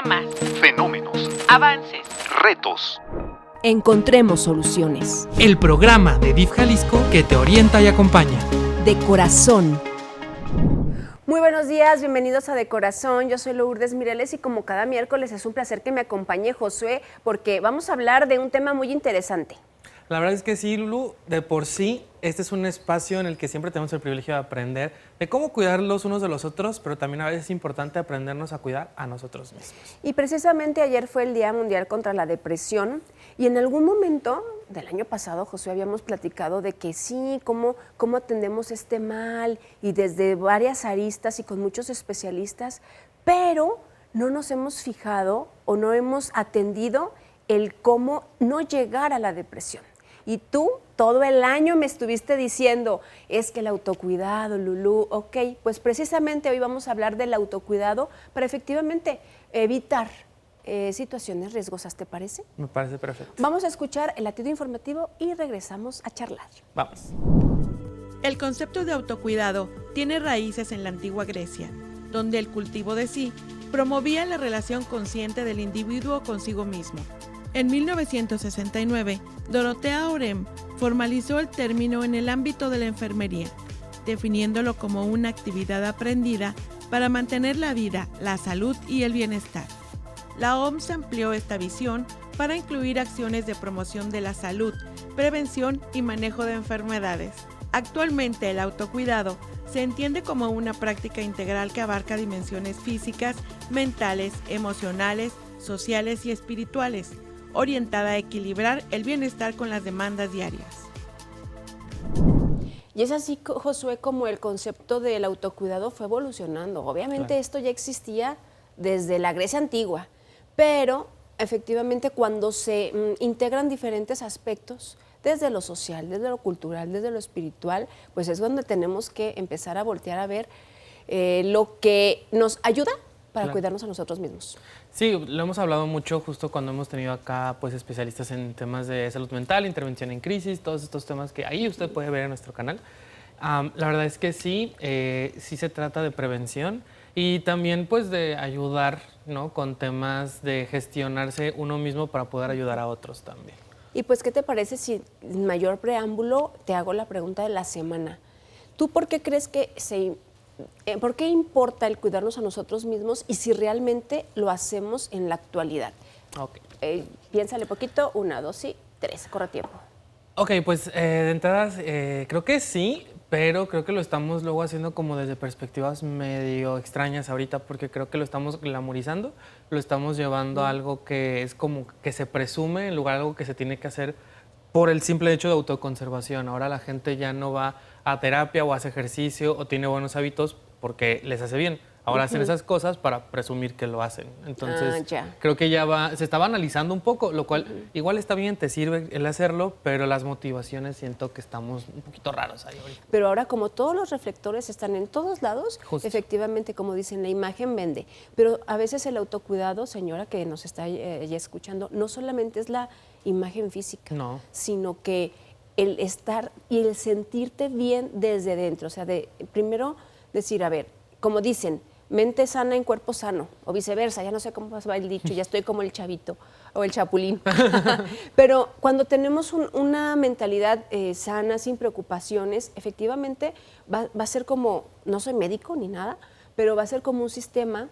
Temas, fenómenos, avances, retos. Encontremos soluciones. El programa de DIF Jalisco que te orienta y acompaña. De corazón. Muy buenos días, bienvenidos a De Corazón. Yo soy Lourdes Mireles y como cada miércoles es un placer que me acompañe Josué porque vamos a hablar de un tema muy interesante. La verdad es que sí, Lulu, de por sí, este es un espacio en el que siempre tenemos el privilegio de aprender de cómo cuidar los unos de los otros, pero también a veces es importante aprendernos a cuidar a nosotros mismos. Y precisamente ayer fue el Día Mundial contra la Depresión y en algún momento del año pasado, Josué, habíamos platicado de que sí, cómo atendemos este mal y desde varias aristas y con muchos especialistas, pero no nos hemos fijado o no hemos atendido el cómo no llegar a la depresión. Y tú todo el año me estuviste diciendo, es que el autocuidado, Lulú, ok, pues precisamente hoy vamos a hablar del autocuidado para efectivamente evitar situaciones riesgosas, ¿te parece? Me parece perfecto. Vamos a escuchar el latido informativo y regresamos a charlar. Vamos. El concepto de autocuidado tiene raíces en la antigua Grecia, donde el cultivo de sí promovía la relación consciente del individuo consigo mismo. En 1969, Dorothea Orem formalizó el término en el ámbito de la enfermería, definiéndolo como una actividad aprendida para mantener la vida, la salud y el bienestar. La OMS amplió esta visión para incluir acciones de promoción de la salud, prevención y manejo de enfermedades. Actualmente, el autocuidado se entiende como una práctica integral que abarca dimensiones físicas, mentales, emocionales, sociales y espirituales, orientada a equilibrar el bienestar con las demandas diarias. Y es así, Josué, como el concepto del autocuidado fue evolucionando. Obviamente claro, esto ya existía desde la Grecia antigua, pero efectivamente cuando se integran diferentes aspectos, desde lo social, desde lo cultural, desde lo espiritual, pues es donde tenemos que empezar a voltear a ver lo que nos ayuda para claro, cuidarnos a nosotros mismos. Sí, lo hemos hablado mucho justo cuando hemos tenido acá pues especialistas en temas de salud mental, intervención en crisis, todos estos temas que ahí usted puede ver en nuestro canal. La verdad es que sí, sí se trata de prevención y también pues de ayudar, ¿no?, con temas de gestionarse uno mismo para poder ayudar a otros también. Y pues, ¿qué te parece si en mayor preámbulo te hago la pregunta de la semana? ¿Tú por qué crees que ¿por qué importa el cuidarnos a nosotros mismos y si realmente lo hacemos en la actualidad? Okay. Piénsale poquito, 1, 2 y 3, corre tiempo. Ok, pues de entrada creo que sí, pero creo que lo estamos luego haciendo como desde perspectivas medio extrañas ahorita porque creo que lo estamos glamorizando, lo estamos llevando a algo que es como que se presume en lugar de algo que se tiene que hacer por el simple hecho de autoconservación. Ahora la gente ya no va a terapia o hace ejercicio o tiene buenos hábitos porque les hace bien. Ahora hacen esas cosas para presumir que lo hacen. Entonces, creo que ya se está banalizando un poco, lo cual igual está bien, te sirve el hacerlo, pero las motivaciones siento que estamos un poquito raros ahí ahorita. Pero ahora, como todos los reflectores están en todos lados, justo, efectivamente, como dicen, la imagen vende. Pero a veces el autocuidado, señora que nos está ya escuchando, no solamente es la imagen física, no, sino que el estar y el sentirte bien desde dentro. O sea, primero decir, a ver, como dicen, mente sana en cuerpo sano, o viceversa, ya no sé cómo va el dicho, ya estoy como el chavito o el chapulín. Pero cuando tenemos una mentalidad sana, sin preocupaciones, efectivamente va a ser como, no soy médico ni nada, pero va a ser como un sistema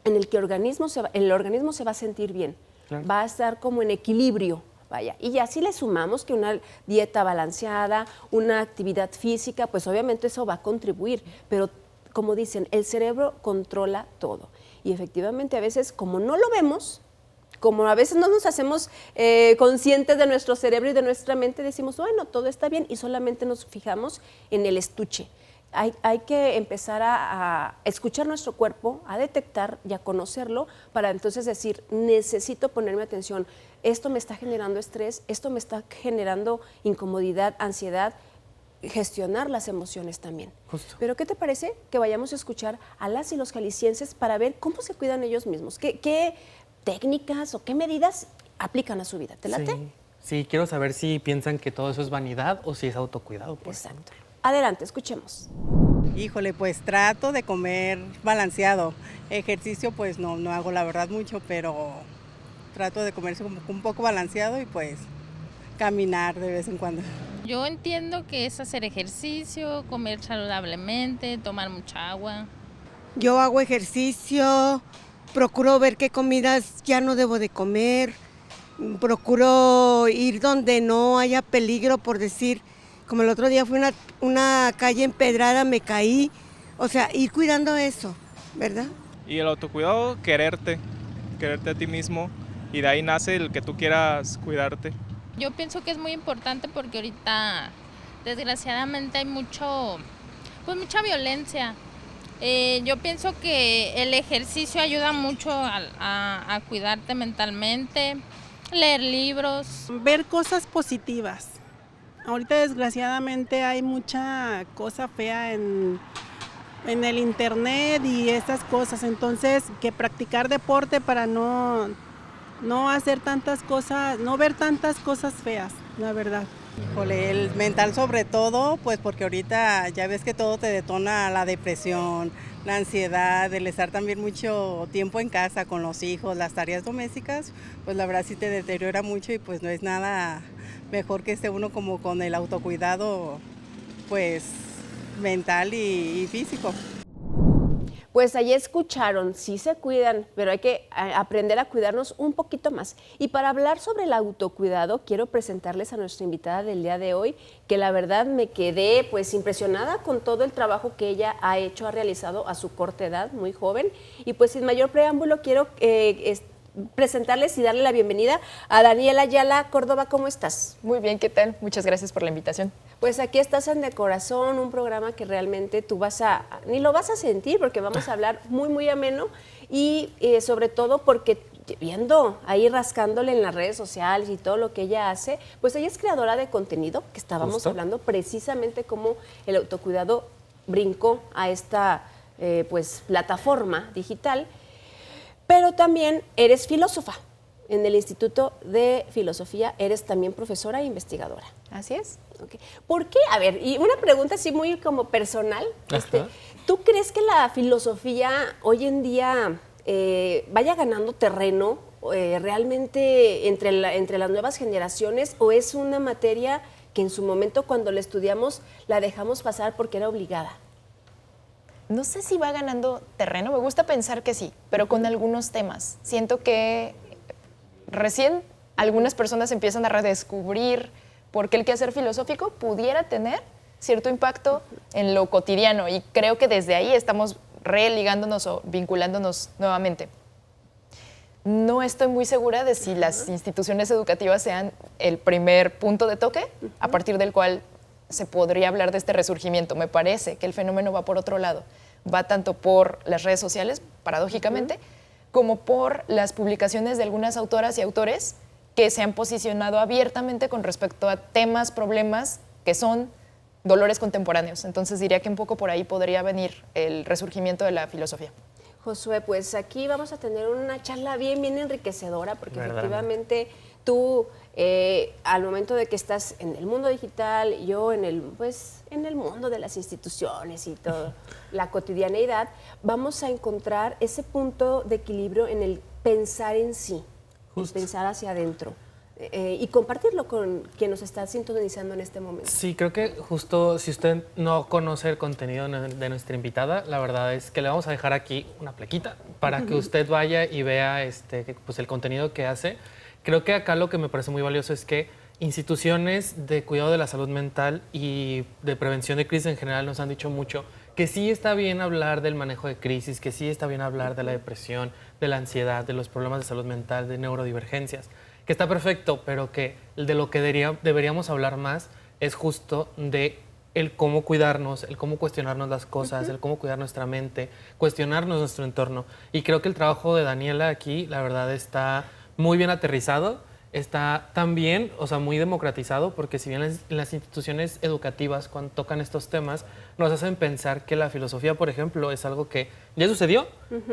en el que el organismo se va a sentir bien, claro, va a estar como en equilibrio. Vaya. Y ya si le sumamos que una dieta balanceada, una actividad física, pues obviamente eso va a contribuir, pero como dicen, el cerebro controla todo. Y efectivamente a veces, como no lo vemos, como a veces no nos hacemos conscientes de nuestro cerebro y de nuestra mente, decimos, bueno, todo está bien y solamente nos fijamos en el estuche. Hay que empezar a escuchar nuestro cuerpo, a detectar y a conocerlo para entonces decir, necesito ponerme atención. Esto me está generando estrés, esto me está generando incomodidad, ansiedad, gestionar las emociones también. Justo. Pero ¿qué te parece que vayamos a escuchar a las y los jaliscienses para ver cómo se cuidan ellos mismos? ¿Qué técnicas o qué medidas aplican a su vida? ¿Te late? Sí, quiero saber si piensan que todo eso es vanidad o si es autocuidado. Exacto. Adelante, escuchemos. Híjole, pues trato de comer balanceado. Ejercicio pues no hago la verdad mucho, pero trato de comer como un poco balanceado y pues caminar de vez en cuando. Yo entiendo que es hacer ejercicio, comer saludablemente, tomar mucha agua. Yo hago ejercicio, procuro ver qué comidas ya no debo de comer, procuro ir donde no haya peligro, por decir, como el otro día fui a una calle empedrada, me caí, o sea, ir cuidando eso, ¿verdad? Y el autocuidado, quererte a ti mismo, y de ahí nace el que tú quieras cuidarte. Yo pienso que es muy importante porque ahorita desgraciadamente hay mucha violencia. Yo pienso que el ejercicio ayuda mucho a cuidarte mentalmente, leer libros. Ver cosas positivas. Ahorita desgraciadamente hay mucha cosa fea en el internet y esas cosas, entonces que practicar deporte para no hacer tantas cosas, no ver tantas cosas feas, la verdad. Híjole, el mental sobre todo, pues porque ahorita ya ves que todo te detona la depresión, la ansiedad, el estar también mucho tiempo en casa con los hijos, las tareas domésticas, pues la verdad sí te deteriora mucho y pues no es nada mejor que esté uno como con el autocuidado, pues mental y físico. Pues ahí escucharon, sí se cuidan, pero hay que aprender a cuidarnos un poquito más. Y para hablar sobre el autocuidado, quiero presentarles a nuestra invitada del día de hoy, que la verdad me quedé pues impresionada con todo el trabajo que ella ha hecho, ha realizado a su corta edad, muy joven. Y pues sin mayor preámbulo quiero presentarles y darle la bienvenida a Daniela Ayala Córdoba. ¿Cómo estás? Muy bien, ¿qué tal? Muchas gracias por la invitación. Pues aquí estás en De Corazón, un programa que realmente tú ni lo vas a sentir porque vamos a hablar muy ameno y sobre todo porque viendo ahí rascándole en las redes sociales y todo lo que ella hace, pues ella es creadora de contenido, que estábamos hablando precisamente cómo el autocuidado brincó a esta pues plataforma digital, pero también eres filósofa. En el Instituto de Filosofía eres también profesora e investigadora. Así es. Okay. ¿Por qué? A ver, y una pregunta así muy como personal. ¿Tú crees que la filosofía hoy en día vaya ganando terreno realmente entre las nuevas generaciones o es una materia que en su momento cuando la estudiamos la dejamos pasar porque era obligada? No sé si va ganando terreno, me gusta pensar que sí, pero con algunos temas. Siento que recién algunas personas empiezan a redescubrir por qué el quehacer filosófico pudiera tener cierto impacto en lo cotidiano y creo que desde ahí estamos religándonos o vinculándonos nuevamente. No estoy muy segura de si las instituciones educativas sean el primer punto de toque a partir del cual se podría hablar de este resurgimiento. Me parece que el fenómeno va por otro lado. Va tanto por las redes sociales, paradójicamente, como por las publicaciones de algunas autoras y autores que se han posicionado abiertamente con respecto a temas, problemas que son dolores contemporáneos. Entonces diría que un poco por ahí podría venir el resurgimiento de la filosofía. Josué, pues aquí vamos a tener una charla bien enriquecedora porque efectivamente tú al momento de que estás en el mundo digital, yo en el mundo de las instituciones y todo, la cotidianeidad, vamos a encontrar ese punto de equilibrio en el pensar en sí, el pensar hacia adentro. Y compartirlo con quien nos está sintonizando en este momento. Sí, creo que justo si usted no conoce el contenido de nuestra invitada, la verdad es que le vamos a dejar aquí una plaquita para que usted vaya y vea pues el contenido que hace. Creo que acá lo que me parece muy valioso es que instituciones de cuidado de la salud mental y de prevención de crisis en general nos han dicho mucho que sí está bien hablar del manejo de crisis, que sí está bien hablar de la depresión, de la ansiedad, de los problemas de salud mental, de neurodivergencias, que está perfecto, pero que de lo que deberíamos hablar más es justo de el cómo cuidarnos, el cómo cuestionarnos las cosas, el cómo cuidar nuestra mente, cuestionarnos nuestro entorno. Y creo que el trabajo de Daniela aquí, la verdad, está muy bien aterrizado, está también, muy democratizado, porque si bien en las instituciones educativas, cuando tocan estos temas, nos hacen pensar que la filosofía, por ejemplo, es algo que ya sucedió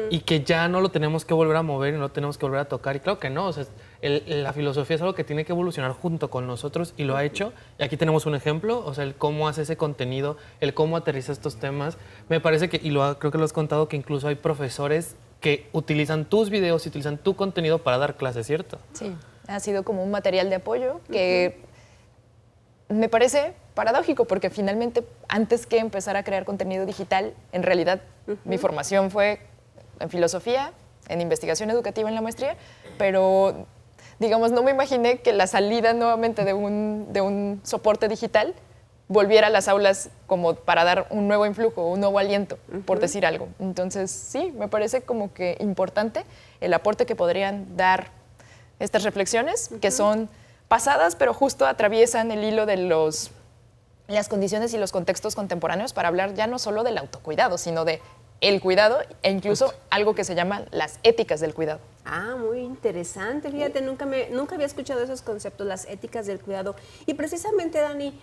y que ya no lo tenemos que volver a mover y no lo tenemos que volver a tocar. Y claro que no, o sea, la filosofía es algo que tiene que evolucionar junto con nosotros y lo ha hecho. Y aquí tenemos un ejemplo, o sea, el cómo hace ese contenido, el cómo aterriza estos temas. Me parece que, creo que lo has contado, que incluso hay profesores que utilizan tus videos y utilizan tu contenido para dar clases, ¿cierto? Sí, ha sido como un material de apoyo que me parece paradójico porque finalmente antes que empezar a crear contenido digital, en realidad mi formación fue en filosofía, en investigación educativa en la maestría, pero digamos no me imaginé que la salida nuevamente de un soporte digital volviera a las aulas como para dar un nuevo influjo, un nuevo aliento, por decir algo. Entonces, sí, me parece como que importante el aporte que podrían dar estas reflexiones, que son pasadas, pero justo atraviesan el hilo de las condiciones y los contextos contemporáneos para hablar ya no solo del autocuidado, sino de el cuidado e incluso algo que se llama las éticas del cuidado. Ah, muy interesante. Fíjate, nunca había escuchado esos conceptos, las éticas del cuidado. Y precisamente, Dani,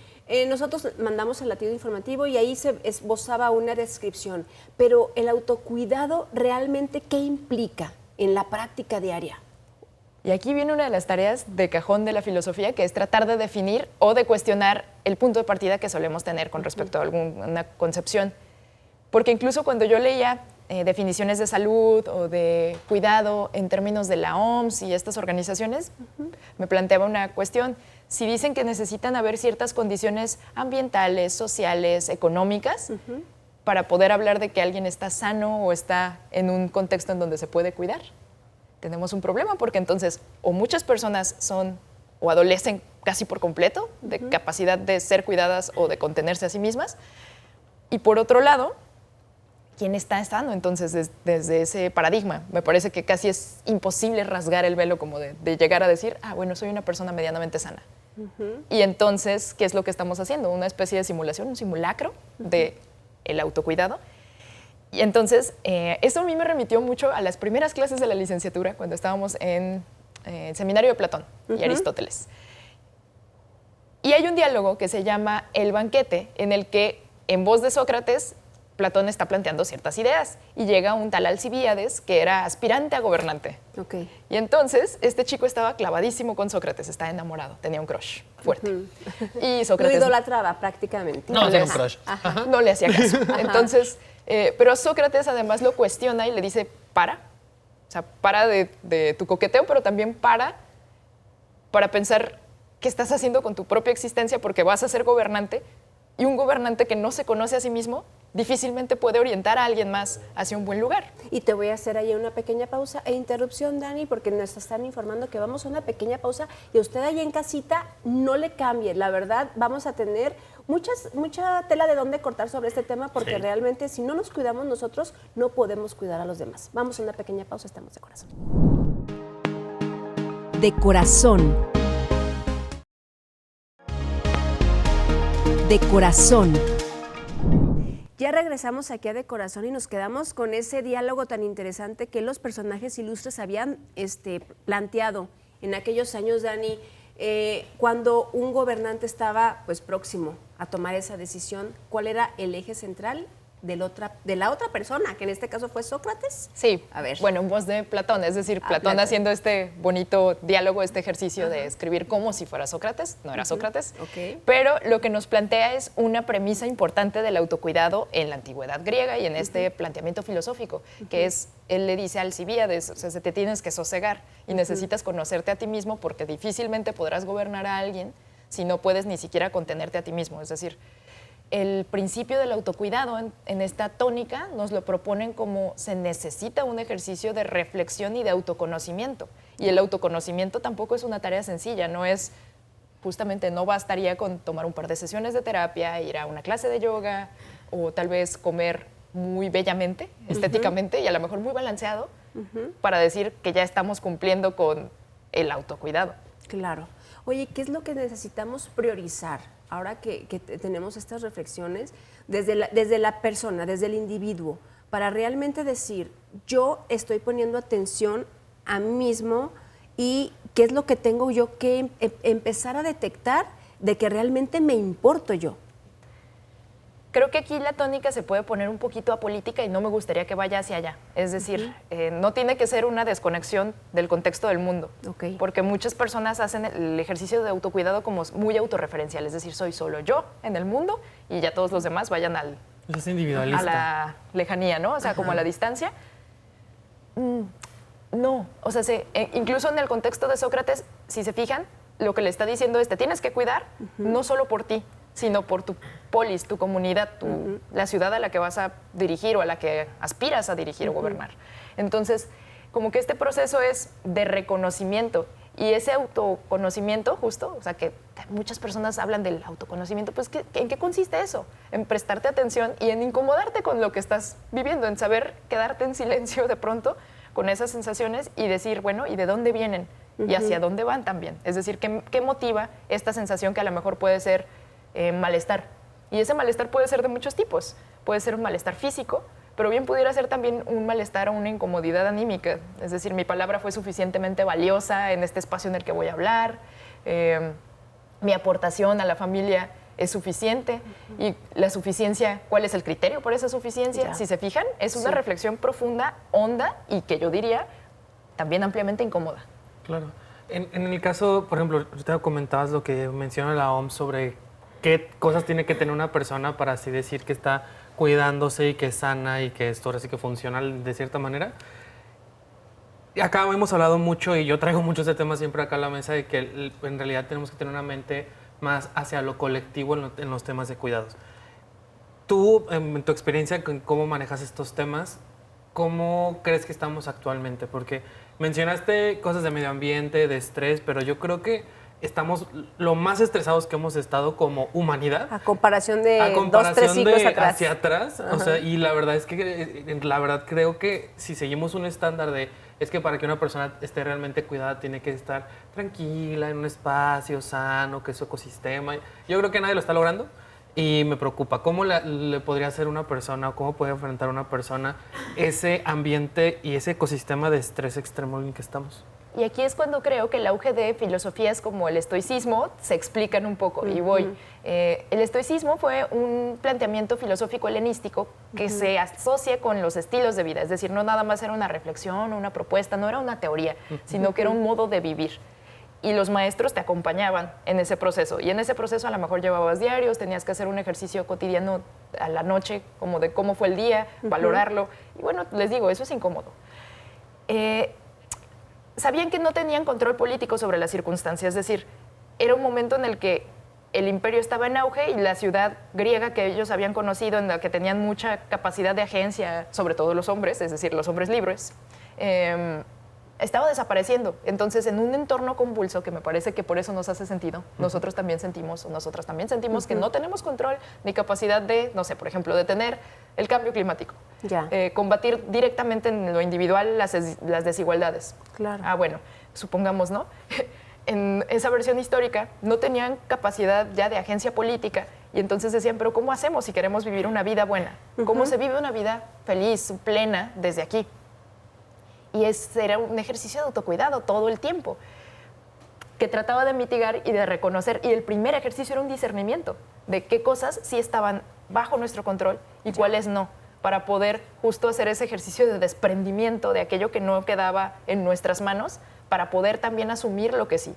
nosotros mandamos el latido informativo y ahí se esbozaba una descripción. Pero el autocuidado, ¿realmente qué implica en la práctica diaria? Y aquí viene una de las tareas de cajón de la filosofía, que es tratar de definir o de cuestionar el punto de partida que solemos tener con respecto a alguna concepción. Porque incluso cuando yo leía definiciones de salud o de cuidado en términos de la OMS y estas organizaciones, me planteaba una cuestión. Si dicen que necesitan haber ciertas condiciones ambientales, sociales, económicas, para poder hablar de que alguien está sano o está en un contexto en donde se puede cuidar, tenemos un problema, porque entonces o muchas personas son o adolecen casi por completo de capacidad de ser cuidadas o de contenerse a sí mismas, y por otro lado, ¿quién está sano? Entonces, desde ese paradigma, me parece que casi es imposible rasgar el velo como de llegar a decir, bueno, soy una persona medianamente sana. Y entonces, ¿qué es lo que estamos haciendo? Una especie de simulación, un simulacro del autocuidado. Y entonces, eso a mí me remitió mucho a las primeras clases de la licenciatura, cuando estábamos en el seminario de Platón y Aristóteles. Y hay un diálogo que se llama El banquete, en el que, en voz de Sócrates, Platón está planteando ciertas ideas y llega un tal Alcibíades que era aspirante a gobernante. Y entonces este chico estaba clavadísimo con Sócrates, estaba enamorado, tenía un crush fuerte. Y Sócrates lo idolatraba prácticamente. No, tenía un crush. No le hacía caso. Entonces, pero Sócrates además lo cuestiona y le dice, para. O sea, para de tu coqueteo, pero también para pensar qué estás haciendo con tu propia existencia, porque vas a ser gobernante, y un gobernante que no se conoce a sí mismo difícilmente puede orientar a alguien más hacia un buen lugar. Y te voy a hacer ahí una pequeña pausa e interrupción, Dani, porque nos están informando que vamos a una pequeña pausa y usted ahí en casita no le cambie. La verdad, vamos a tener mucha tela de dónde cortar sobre este tema, porque realmente si no nos cuidamos nosotros, no podemos cuidar a los demás. Vamos a una pequeña pausa, estamos de corazón. De corazón. De corazón. Ya regresamos aquí a De Corazón y nos quedamos con ese diálogo tan interesante que los personajes ilustres habían planteado en aquellos años, Dani, cuando un gobernante estaba pues próximo a tomar esa decisión. ¿Cuál era el eje central de la otra persona, que en este caso fue Sócrates? Sí, a ver. Bueno, en voz de Platón, es decir, Platón haciendo este bonito diálogo, este ejercicio de escribir como si fuera Sócrates, no era Sócrates, pero lo que nos plantea es una premisa importante del autocuidado en la antigüedad griega y en este planteamiento filosófico, que es, él le dice a Alcibíades, o sea, te tienes que sosegar y necesitas conocerte a ti mismo, porque difícilmente podrás gobernar a alguien si no puedes ni siquiera contenerte a ti mismo. Es decir, el principio del autocuidado en esta tónica nos lo proponen como se necesita un ejercicio de reflexión y de autoconocimiento. Y el autoconocimiento tampoco es una tarea sencilla, no bastaría con tomar un par de sesiones de terapia, ir a una clase de yoga o tal vez comer muy bellamente, estéticamente y a lo mejor muy balanceado para decir que ya estamos cumpliendo con el autocuidado. Claro. Oye, ¿qué es lo que necesitamos priorizar ahora que tenemos estas reflexiones desde la persona, desde el individuo, para realmente decir, yo estoy poniendo atención a mí mismo y qué es lo que tengo yo que empezar a detectar de que realmente me importo yo? Creo que aquí la tónica se puede poner un poquito a política y no me gustaría que vaya hacia allá. Es decir, no tiene que ser una desconexión del contexto del mundo, porque muchas personas hacen el ejercicio de autocuidado como muy autorreferencial, es decir, soy solo yo en el mundo y ya todos los demás vayan es individualista. a la lejanía, ¿no? O sea, como a la distancia. No, o sea, incluso en el contexto de Sócrates, si se fijan, lo que le está diciendo es, te tienes que cuidar no solo por ti, sino por tu polis, tu comunidad, la ciudad a la que vas a dirigir o a la que aspiras a dirigir o gobernar. Entonces, como que este proceso es de reconocimiento y ese autoconocimiento justo, o sea, que muchas personas hablan del autoconocimiento, pues ¿en qué consiste eso? En prestarte atención y en incomodarte con lo que estás viviendo, en saber quedarte en silencio de pronto con esas sensaciones y decir, bueno, ¿y de dónde vienen? Y hacia dónde van también. Es decir, ¿qué motiva esta sensación que a lo mejor puede ser malestar? Y ese malestar puede ser de muchos tipos. Puede ser un malestar físico, pero bien pudiera ser también un malestar o una incomodidad anímica. Es decir, mi palabra fue suficientemente valiosa en este espacio en el que voy a hablar, mi aportación a la familia es suficiente y la suficiencia, ¿cuál es el criterio por esa suficiencia? Si se fijan, es una reflexión profunda, honda y que yo diría también ampliamente incómoda. Claro. En el caso, por ejemplo, usted comentabas lo que menciona la OMS sobre qué cosas tiene que tener una persona para así decir que está cuidándose y que es sana y que esto ahora sí que funciona de cierta manera. Y acá hemos hablado mucho y yo traigo mucho este tema siempre acá a la mesa de que en realidad tenemos que tener una mente más hacia lo colectivo en los temas de cuidados. Tú, en tu experiencia, ¿cómo manejas estos temas? ¿Cómo crees que estamos actualmente? Porque mencionaste cosas de medio ambiente, de estrés, pero yo creo que estamos lo más estresados que hemos estado como humanidad. A comparación de 2-3 siglos atrás. Hacia atrás. O sea, y la verdad es que, creo que si seguimos un estándar es que para que una persona esté realmente cuidada tiene que estar tranquila, en un espacio sano, que es su ecosistema. Yo creo que nadie lo está logrando. Y me preocupa, ¿cómo le podría hacer una persona o cómo puede enfrentar una persona ese ambiente y ese ecosistema de estrés extremo en el que estamos? Y aquí es cuando creo que el auge de filosofías como el estoicismo se explican un poco. Y voy. El estoicismo fue un planteamiento filosófico helenístico que se asocia con los estilos de vida. Es decir, no nada más era una reflexión o una propuesta, no era una teoría, sino que era un modo de vivir. Y los maestros te acompañaban en ese proceso. Y en ese proceso a lo mejor llevabas diarios, tenías que hacer un ejercicio cotidiano a la noche, como de cómo fue el día, valorarlo. Y bueno, les digo, eso es incómodo. Sabían que no tenían control político sobre las circunstancias. Es decir, era un momento en el que el imperio estaba en auge y la ciudad griega que ellos habían conocido, en la que tenían mucha capacidad de agencia, sobre todo los hombres, es decir, los hombres libres, estaba desapareciendo. Entonces, en un entorno convulso, que me parece que por eso nos hace sentido, nosotros también sentimos, o nosotras también sentimos que no tenemos control ni capacidad de, no sé, por ejemplo, detener el cambio climático, combatir directamente en lo individual las desigualdades. Claro. Bueno, supongamos, ¿no? En esa versión histórica no tenían capacidad ya de agencia política y entonces decían, pero ¿cómo hacemos si queremos vivir una vida buena? ¿Cómo se vive una vida feliz, plena desde aquí? Y era un ejercicio de autocuidado todo el tiempo, que trataba de mitigar y de reconocer. Y el primer ejercicio era un discernimiento de qué cosas sí estaban bajo nuestro control y cuáles no, para poder justo hacer ese ejercicio de desprendimiento de aquello que no quedaba en nuestras manos, para poder también asumir lo que sí.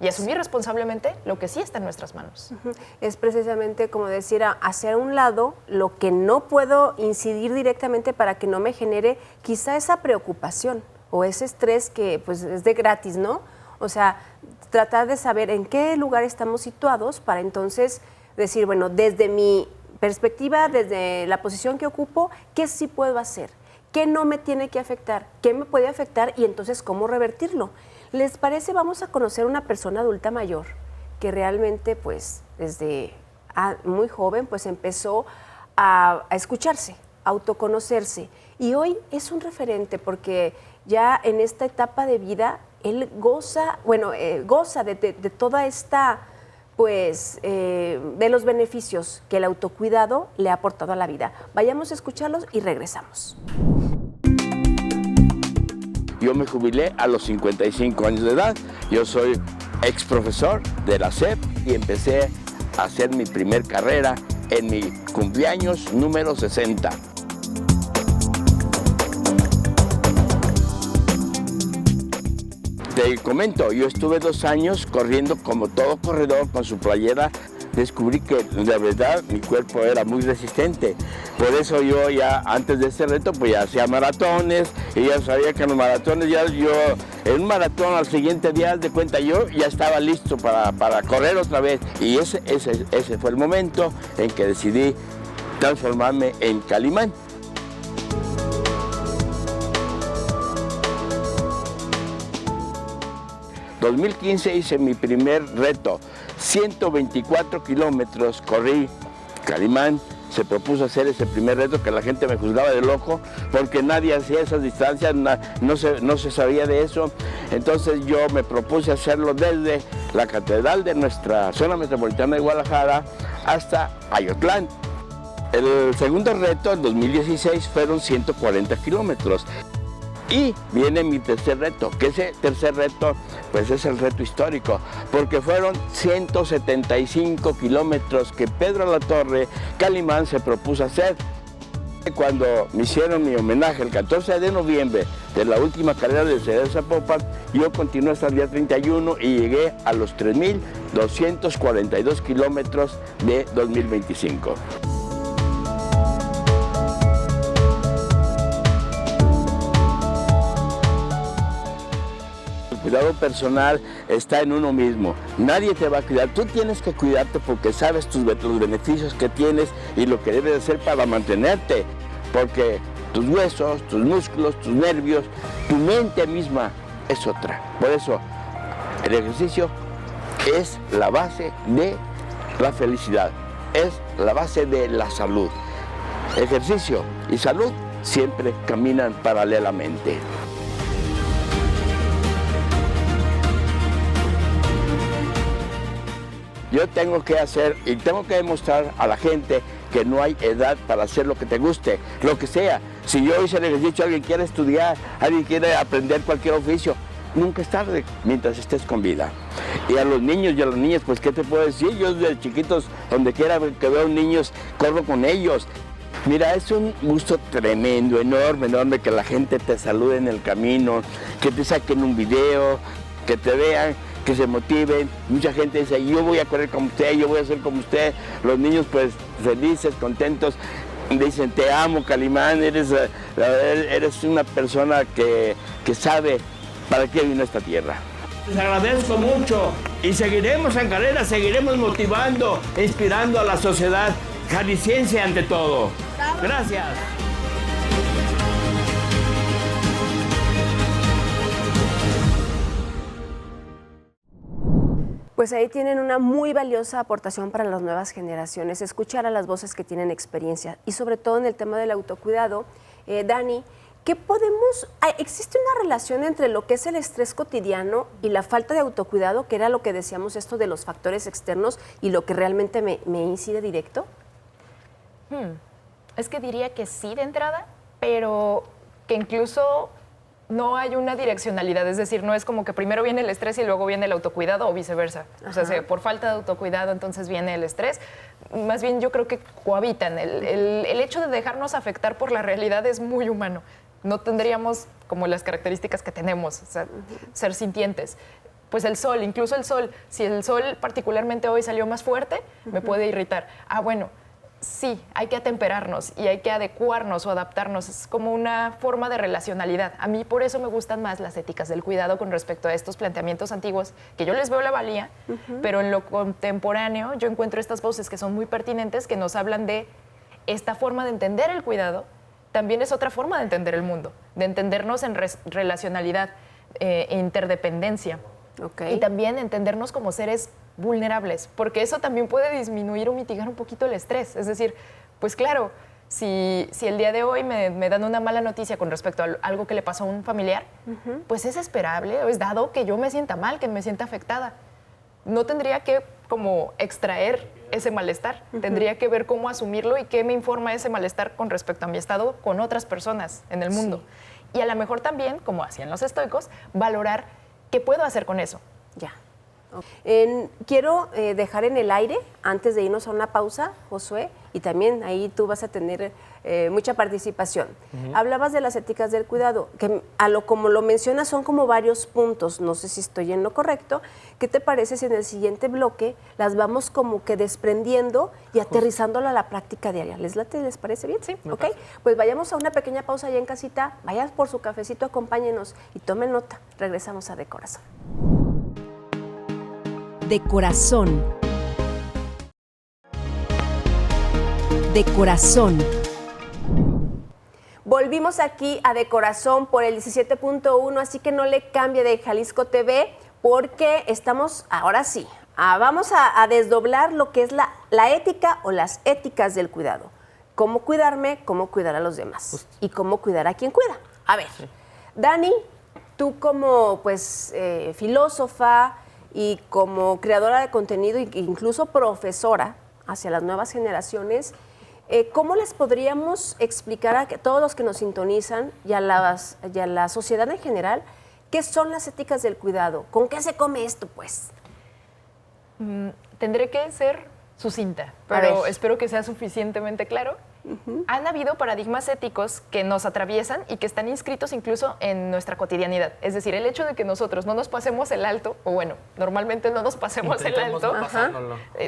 Y asumir responsablemente lo que sí está en nuestras manos. Es precisamente como decir, hacer a un lado lo que no puedo incidir directamente para que no me genere quizá esa preocupación o ese estrés que pues es de gratis, ¿no? O sea, tratar de saber en qué lugar estamos situados para entonces decir, bueno, desde mi perspectiva, desde la posición que ocupo, ¿qué sí puedo hacer? ¿Qué no me tiene que afectar? ¿Qué me puede afectar? Y entonces, ¿cómo revertirlo? ¿Les parece? Vamos a conocer una persona adulta mayor que realmente, pues, desde muy joven, pues, empezó a escucharse, a autoconocerse. Y hoy es un referente porque ya en esta etapa de vida, él goza de toda esta, pues, de los beneficios que el autocuidado le ha aportado a la vida. Vayamos a escucharlos y regresamos. Yo me jubilé a los 55 años de edad. Yo soy ex profesor de la SEP y empecé a hacer mi primer carrera en mi cumpleaños número 60. Te comento, yo estuve 2 años corriendo como todo corredor con su playera. Descubrí que de verdad mi cuerpo era muy resistente. Por eso yo ya antes de este reto pues ya hacía maratones y ya sabía que en los maratones en un maratón al siguiente día de cuenta yo ya estaba listo para correr otra vez. Y ese fue el momento en que decidí transformarme en Calimán. En 2015 hice mi primer reto, 124 kilómetros corrí. Calimán se propuso hacer ese primer reto que la gente me juzgaba de loco porque nadie hacía esas distancias, no se sabía de eso. Entonces yo me propuse hacerlo desde la catedral de nuestra zona metropolitana de Guadalajara hasta Ayotlán. El segundo reto, en 2016, fueron 140 kilómetros. Y viene mi tercer reto, que ese tercer reto pues es el reto histórico, porque fueron 175 kilómetros que Pedro Latorre, Calimán, se propuso hacer. Cuando me hicieron mi homenaje el 14 de noviembre de la última carrera de Ciudad de Zapopan, yo continué hasta el día 31 y llegué a los 3.242 kilómetros de 2025. El cuidado personal está en uno mismo. Nadie te va a cuidar. Tú tienes que cuidarte porque sabes los beneficios que tienes y lo que debes hacer para mantenerte. Porque tus huesos, tus músculos, tus nervios, tu mente misma es otra. Por eso, el ejercicio es la base de la felicidad. Es la base de la salud. Ejercicio y salud siempre caminan paralelamente. Yo tengo que hacer y tengo que demostrar a la gente que no hay edad para hacer lo que te guste, lo que sea. Si yo hice el ejercicio, alguien quiere estudiar, alguien quiere aprender cualquier oficio, nunca es tarde mientras estés con vida. Y a los niños y a las niñas, pues, ¿qué te puedo decir? Yo desde chiquitos, donde quiera que veo niños, corro con ellos. Mira, es un gusto tremendo, enorme que la gente te salude en el camino, que te saquen un video, que te vean, que se motiven. Mucha gente dice, yo voy a correr como usted, yo voy a ser como usted. Los niños pues felices, contentos, dicen, te amo, Calimán, eres una persona que sabe para qué vino a esta tierra. Les agradezco mucho y seguiremos en carrera, seguiremos motivando, inspirando a la sociedad jalisciense ante todo. Gracias. Pues ahí tienen una muy valiosa aportación para las nuevas generaciones, escuchar a las voces que tienen experiencia y sobre todo en el tema del autocuidado. Dani, ¿existe una relación entre lo que es el estrés cotidiano y la falta de autocuidado, que era lo que decíamos esto de los factores externos y lo que realmente me incide directo? Es que diría que sí de entrada, pero que incluso no hay una direccionalidad, es decir, no es como que primero viene el estrés y luego viene el autocuidado o viceversa. Ajá. O sea, por falta de autocuidado entonces viene el estrés. Más bien yo creo que cohabitan. El hecho de dejarnos afectar por la realidad es muy humano. No tendríamos como las características que tenemos, o sea, ser sintientes. Pues el sol, incluso el sol, si el sol particularmente hoy salió más fuerte, me puede irritar. Bueno, sí, hay que atemperarnos y hay que adecuarnos o adaptarnos. Es como una forma de relacionalidad. A mí por eso me gustan más las éticas del cuidado con respecto a estos planteamientos antiguos, que yo les veo la valía, pero en lo contemporáneo yo encuentro estas voces que son muy pertinentes, que nos hablan de esta forma de entender el cuidado. También es otra forma de entender el mundo, de entendernos en relacionalidad, interdependencia. Okay. Y también entendernos como seres vulnerables, porque eso también puede disminuir o mitigar un poquito el estrés. Es decir, pues claro, si el día de hoy me dan una mala noticia con respecto a algo que le pasó a un familiar, pues es esperable, es dado que yo me sienta mal, que me sienta afectada. No tendría que como extraer ese malestar, tendría que ver cómo asumirlo y qué me informa ese malestar con respecto a mi estado con otras personas en el mundo. Y a lo mejor también, como hacían los estoicos, valorar qué puedo hacer con eso. Ya. Quiero dejar en el aire, antes de irnos a una pausa, Josué, y también ahí tú vas a tener mucha participación. Hablabas de las éticas del cuidado, que como lo mencionas son como varios puntos, no sé si estoy en lo correcto. ¿Qué te parece si en el siguiente bloque las vamos como que desprendiendo y aterrizándola a la práctica diaria? ¿Les parece bien? Sí. ¿Ok? Pues vayamos a una pequeña pausa allá en casita, vayan por su cafecito, acompáñenos y tomen nota. Regresamos a De Corazón. De corazón. De corazón. Volvimos aquí a De Corazón por el 17.1, así que no le cambie de Jalisco TV porque estamos, ahora sí, vamos a desdoblar lo que es la ética o las éticas del cuidado. Cómo cuidarme, cómo cuidar a los demás y cómo cuidar a quien cuida. A ver, Dani, tú como filósofa y como creadora de contenido e incluso profesora hacia las nuevas generaciones, ¿cómo les podríamos explicar a todos los que nos sintonizan y a la sociedad en general qué son las éticas del cuidado? ¿Con qué se come esto, pues? Tendré que ser sucinta, pero espero que sea suficientemente claro. Han habido paradigmas éticos que nos atraviesan y que están inscritos incluso en nuestra cotidianidad. Es decir, el hecho de que nosotros no nos pasemos el alto, o bueno, normalmente no nos pasemos el alto,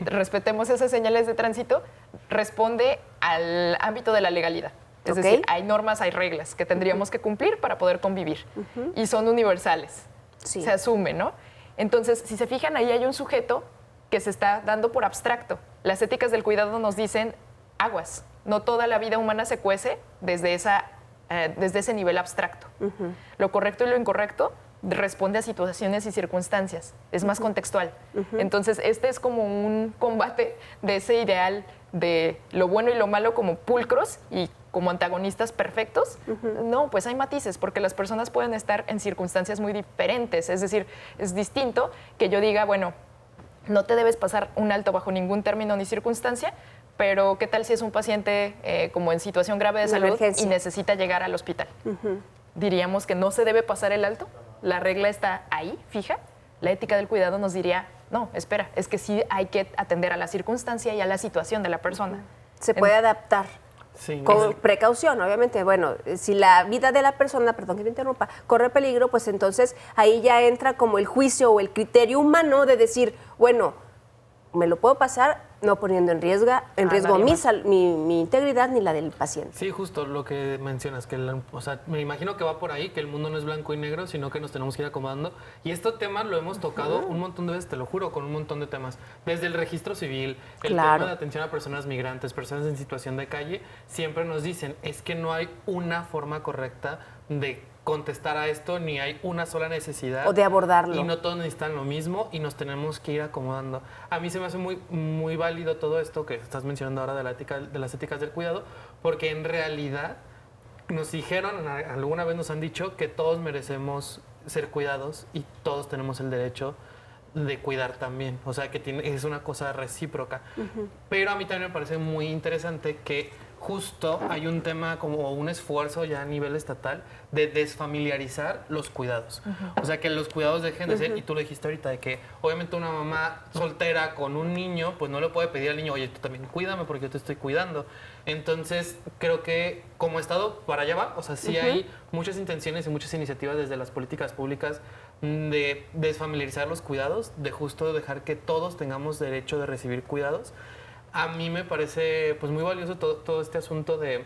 respetemos esas señales de tránsito, responde al ámbito de la legalidad. Es decir, hay normas, hay reglas que tendríamos que cumplir para poder convivir y son universales. Se asume, ¿no? Entonces, si se fijan, ahí hay un sujeto que se está dando por abstracto. Las éticas del cuidado nos dicen aguas. No toda la vida humana se cuece desde ese nivel abstracto. Lo correcto y lo incorrecto responde a situaciones y circunstancias. Es más contextual. Entonces, este es como un combate de ese ideal de lo bueno y lo malo como pulcros y como antagonistas perfectos. No, pues hay matices, porque las personas pueden estar en circunstancias muy diferentes. Es decir, es distinto que yo diga, bueno, no te debes pasar un alto bajo ningún término ni circunstancia, pero ¿qué tal si es un paciente como en situación grave de salud y necesita llegar al hospital? Diríamos que no se debe pasar el alto, la regla está ahí, fija. La ética del cuidado nos diría, no, espera, es que sí hay que atender a la circunstancia y a la situación de la persona. Se puede adaptar. Sí, con precaución, obviamente. Bueno, si la vida de la persona, perdón que me interrumpa, corre peligro, pues entonces ahí ya entra como el juicio o el criterio humano de decir, bueno, me lo puedo pasar no poniendo en riesgo mi integridad ni la del paciente. Sí, justo lo que mencionas, que me imagino que va por ahí, que el mundo no es blanco y negro, sino que nos tenemos que ir acomodando. Y este tema lo hemos tocado un montón de veces, te lo juro, con un montón de temas. Desde el registro civil, el tema de atención a personas migrantes, personas en situación de calle, siempre nos dicen, es que no hay una forma correcta de contestar a esto, ni hay una sola necesidad. O de abordarlo. Y no todos necesitan lo mismo y nos tenemos que ir acomodando. A mí se me hace muy, muy válido todo esto que estás mencionando ahora de las éticas del cuidado, porque en realidad nos dijeron, alguna vez nos han dicho que todos merecemos ser cuidados y todos tenemos el derecho de cuidar también. O sea, que es una cosa recíproca. Pero a mí también me parece muy interesante que justo hay un tema como un esfuerzo ya a nivel estatal de desfamiliarizar los cuidados. O sea, que los cuidados dejen de ser, y tú lo dijiste ahorita, de que obviamente una mamá soltera con un niño, pues no le puede pedir al niño, oye, tú también cuídame porque yo te estoy cuidando. Entonces, creo que como Estado, para allá va. O sea, sí hay muchas intenciones y muchas iniciativas desde las políticas públicas de desfamiliarizar los cuidados, de justo dejar que todos tengamos derecho de recibir cuidados. A mí me parece pues muy valioso todo este asunto de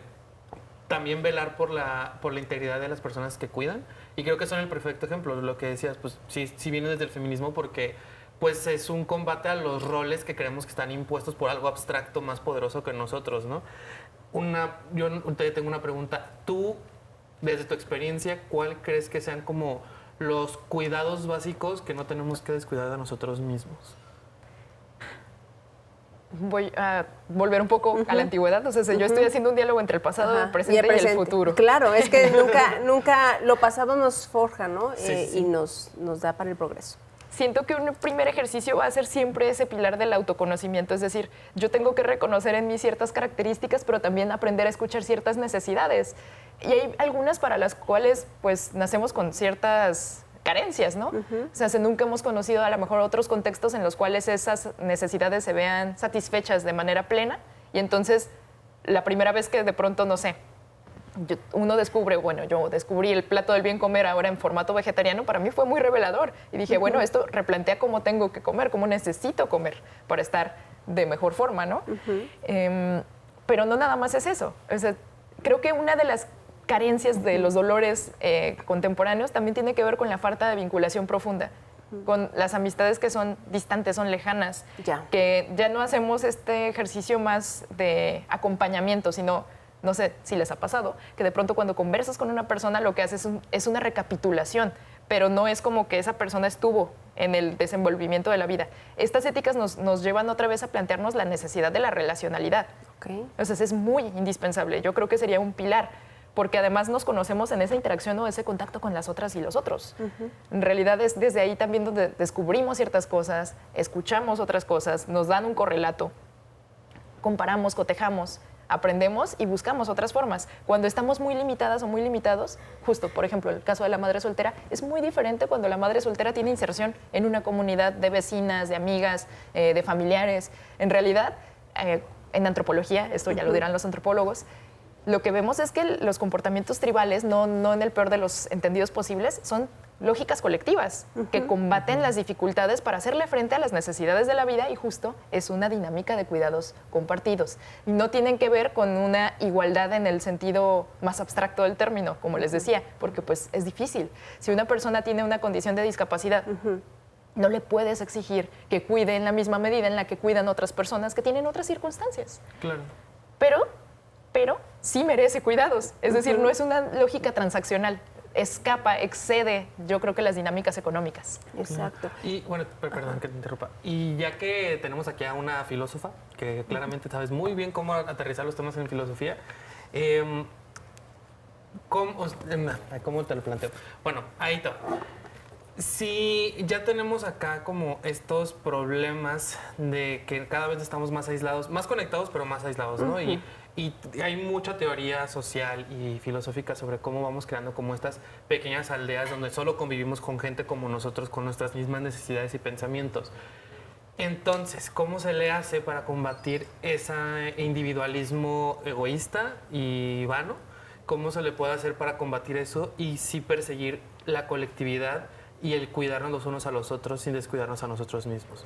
también velar por la integridad de las personas que cuidan, y creo que son el perfecto ejemplo de lo que decías, pues sí viene desde el feminismo, porque pues es un combate a los roles que creemos que están impuestos por algo abstracto más poderoso que nosotros, ¿no? Yo te tengo una pregunta. Tú, desde tu experiencia, ¿cuál crees que sean como los cuidados básicos que no tenemos que descuidar de nosotros mismos? Voy a volver un poco a la antigüedad. O sea, yo estoy haciendo un diálogo entre el pasado, el presente y el futuro. Claro, es que nunca lo pasado nos forja, ¿no? Sí. Y nos da para el progreso. Siento que un primer ejercicio va a ser siempre ese pilar del autoconocimiento. Es decir, yo tengo que reconocer en mí ciertas características, pero también aprender a escuchar ciertas necesidades. Y hay algunas para las cuales pues nacemos con ciertas carencias, ¿no? O sea, si nunca hemos conocido a lo mejor otros contextos en los cuales esas necesidades se vean satisfechas de manera plena y entonces la primera vez que de pronto, no sé, uno descubre, bueno, yo descubrí el plato del bien comer ahora en formato vegetariano, para mí fue muy revelador y dije, bueno, esto replantea cómo tengo que comer, cómo necesito comer para estar de mejor forma, ¿no? Pero no nada más es eso. O sea, creo que una de las carencias de los dolores contemporáneos también tiene que ver con la falta de vinculación profunda, con las amistades que son distantes, son lejanas, que ya no hacemos este ejercicio más de acompañamiento, sino, no sé si les ha pasado, que de pronto cuando conversas con una persona lo que haces es una recapitulación, pero no es como que esa persona estuvo en el desenvolvimiento de la vida. Estas éticas nos llevan otra vez a plantearnos la necesidad de la relacionalidad. Entonces es muy indispensable. Yo creo que sería un pilar, porque además nos conocemos en esa interacción o ese contacto con las otras y los otros. En realidad es desde ahí también donde descubrimos ciertas cosas, escuchamos otras cosas, nos dan un correlato, comparamos, cotejamos, aprendemos y buscamos otras formas. Cuando estamos muy limitadas o muy limitados, justo, por ejemplo, el caso de la madre soltera, es muy diferente cuando la madre soltera tiene inserción en una comunidad de vecinas, de amigas, de familiares. En realidad, en antropología, esto ya lo dirán los antropólogos, lo que vemos es que los comportamientos tribales, no en el peor de los entendidos posibles, son lógicas colectivas que combaten las dificultades para hacerle frente a las necesidades de la vida y justo es una dinámica de cuidados compartidos. No tienen que ver con una igualdad en el sentido más abstracto del término, como les decía, porque pues es difícil. Si una persona tiene una condición de discapacidad, no le puedes exigir que cuide en la misma medida en la que cuidan otras personas que tienen otras circunstancias. Claro. Pero sí merece cuidados. Es decir, no es una lógica transaccional. Escapa, excede, yo creo que las dinámicas económicas. Exacto. Y bueno, perdón que te interrumpa. Y ya que tenemos aquí a una filósofa, que claramente sabes muy bien cómo aterrizar los temas en filosofía, ¿cómo te lo planteo? Bueno, ahí está. Si ya tenemos acá como estos problemas de que cada vez estamos más aislados, más conectados, pero más aislados, ¿no? Y hay mucha teoría social y filosófica sobre cómo vamos creando como estas pequeñas aldeas donde solo convivimos con gente como nosotros, con nuestras mismas necesidades y pensamientos. Entonces, ¿cómo se le hace para combatir ese individualismo egoísta y vano? ¿Cómo se le puede hacer para combatir eso y sí perseguir la colectividad y el cuidarnos los unos a los otros sin descuidarnos a nosotros mismos?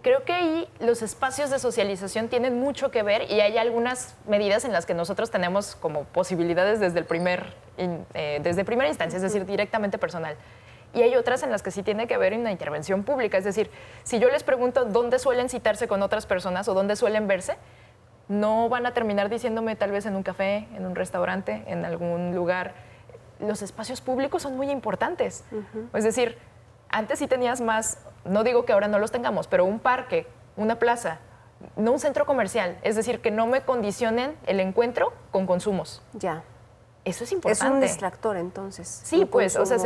Creo que ahí los espacios de socialización tienen mucho que ver y hay algunas medidas en las que nosotros tenemos como posibilidades desde primera instancia, es decir, directamente personal. Y hay otras en las que sí tiene que haber una intervención pública, es decir, si yo les pregunto dónde suelen citarse con otras personas o dónde suelen verse, no van a terminar diciéndome tal vez en un café, en un restaurante, en algún lugar. Los espacios públicos son muy importantes. Es decir, antes sí tenías más, no digo que ahora no los tengamos, pero un parque, una plaza, no un centro comercial. Es decir, que no me condicionen el encuentro con consumos. Ya. Eso es importante. Es un distractor, entonces. Sí, pues, o sea,